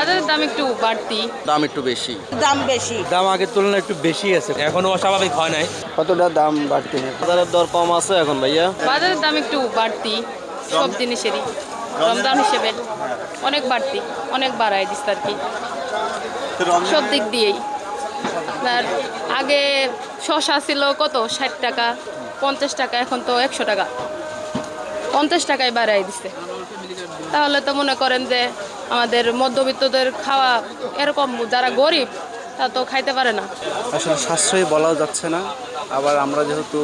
বাজারের দাম একটু বাড়তি, দাম একটু বেশি। দাম আগের তুলনায় একটু বেশি আছে, এখনো অস্বাভাবিক হয় নাই। কতটা দাম বাড়তি না। বাজারের দর কম আছে এখন ভাইয়া। বাজারের দাম একটু বাড়তি সব জিনিসেরই, রমজান হিসেবে অনেক বাড়তি, অনেক বাড়ায় দিচ্ছে আর কি সব দিক দিয়েই। আর আগে শসা ছিল কত 60 টাকা 50 টাকা, এখন তো 100 টাকা, 50 টাকায় বাড়াই দিচ্ছে। তাহলে তো মনে করেন যে আমাদের মধ্যবিত্তদের খাওয়া এরকম, যারা গরিব তা তো খাইতে পারে না। আসলে সাশ্রয়ী বলাও যাচ্ছে না, আবার আমরা যেহেতু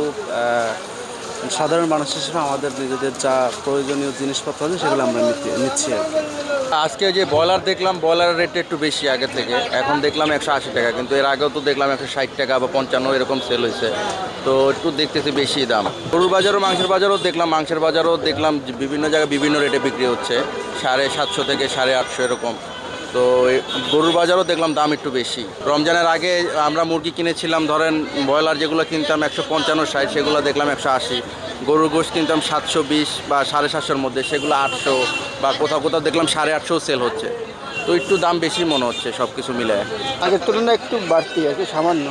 সাধারণ মানুষ হিসেবে আমাদের নিজেদের যা প্রয়োজনীয় জিনিসপত্র আছে সেগুলো আমরা নিচ্ছি আর কি। আজকে যে ব্রয়লার দেখলাম, ব্রয়লারের রেট একটু বেশি আগে থেকে, এখন দেখলাম 180 টাকা, কিন্তু এর আগেও তো দেখলাম 160 টাকা বা 55 এরকম সেল হয়েছে, তো একটু দেখতেছি বেশি দাম। গরুর বাজারও মাংসের বাজারও দেখলাম যে বিভিন্ন জায়গায় বিভিন্ন রেটে বিক্রি হচ্ছে, 750 থেকে 850 এরকম। তো গরুর বাজারও দেখলাম দাম একটু বেশি। রমজানের আগে আমরা মুরগি কিনেছিলাম, ধরেন ব্রয়লার যেগুলো কিনতাম 155-60, সেগুলো দেখলাম 180। গরুর গোশত কিনতাম 720 বা 750-র মধ্যে, সেগুলো 800 বা কোথাও কোথাও দেখলাম 850 সেল হচ্ছে। তো একটু দাম বেশি মনে হচ্ছে সব কিছু মিলে। আগের তুলনায় একটু বাড়তি আর কি, সামান্য।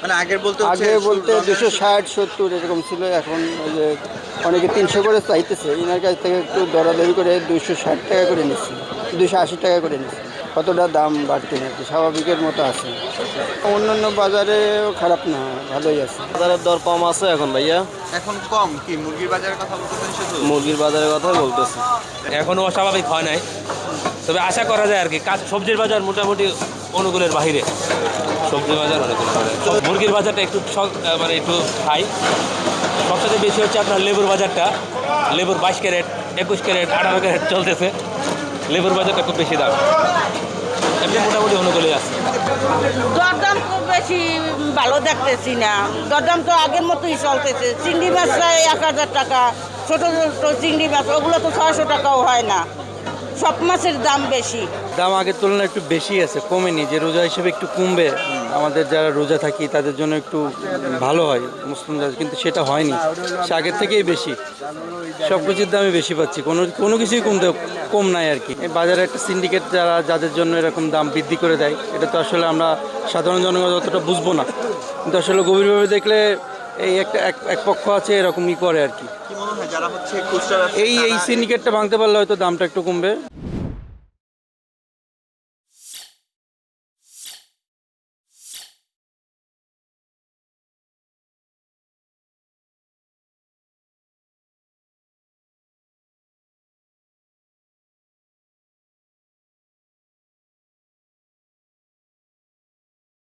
মানে আগে বলতে 260-70 এরকম ছিল, এখন ওই যে অনেকে 300 করে চাইতেছে, এনার কাছ থেকে একটু দরাদরি করে 260 টাকা করে নিচ্ছি, 280 টাকা করে নিচ্ছি। কতটা দাম বাড়তি না, স্বাভাবিকের মতো আছে। অন্যান্য বাজারেও খারাপ না, ভালোই আছে। বাজারের দর কম আছে এখন ভাইয়া। এখন কম কি মুরগির বাজারের কথা বলতেছেন শুধু? মুরগির বাজারের কথাই বলতেছি। এখনো অস্বাভাবিক হয় নাই, তবে আশা করা যায় আর কি। সবজির বাজার মোটামুটি অনুকূলের বাইরে, সবজির বাজার অনুকূল। মুরগির বাজারটা একটু মানে একটু হাই। সবচেয়ে বেশি হচ্ছে আপনার লেবুর বাজারটা। লেবুর 22 ক্যারেট, 21 ক্যারেট, 18 ক্যারেট চলতেছে। লেবুর বাজারটা খুব বেশি দাম, এমনি মোটামুটি অনুকূলে আছে। দরদাম খুব বেশি ভালো দেখতেছি না, দরদাম তো আগের মতোই চলতেছে। চিংড়ি মাছ প্রায় 1000 টাকা, ছোটো ছোটো চিংড়ি মাছ ওগুলো তো 600 টাকাও হয় না। সব মাছের দাম বেশি। দাম আগের তুলনায় একটু বেশি আছে, কমেনি। যে রোজা হিসেবে একটু কমবে, আমাদের যারা রোজা থাকি তাদের জন্য একটু ভালো হয় মুসলিম, কিন্তু সেটা হয়নি, সে আগের থেকেই বেশি। সব কিছুর দামই বেশি পাচ্ছি, কোনো কিছুই কম নাই আর কি। এই বাজারে একটা সিন্ডিকেট যাদের জন্য এরকম দাম বৃদ্ধি করে দেয়, এটা তো আসলে আমরা সাধারণ জনগণ অতটা বুঝবো না, কিন্তু আসলে গভীরভাবে দেখলে এই এক পক্ষ আছে এরকমই করে আর কি। কি মনে হয় যারা হচ্ছে খুচরা এই সিন্ডিকেটটা ভাঙতে পারলে হয়তো দামটা একটু কমবে।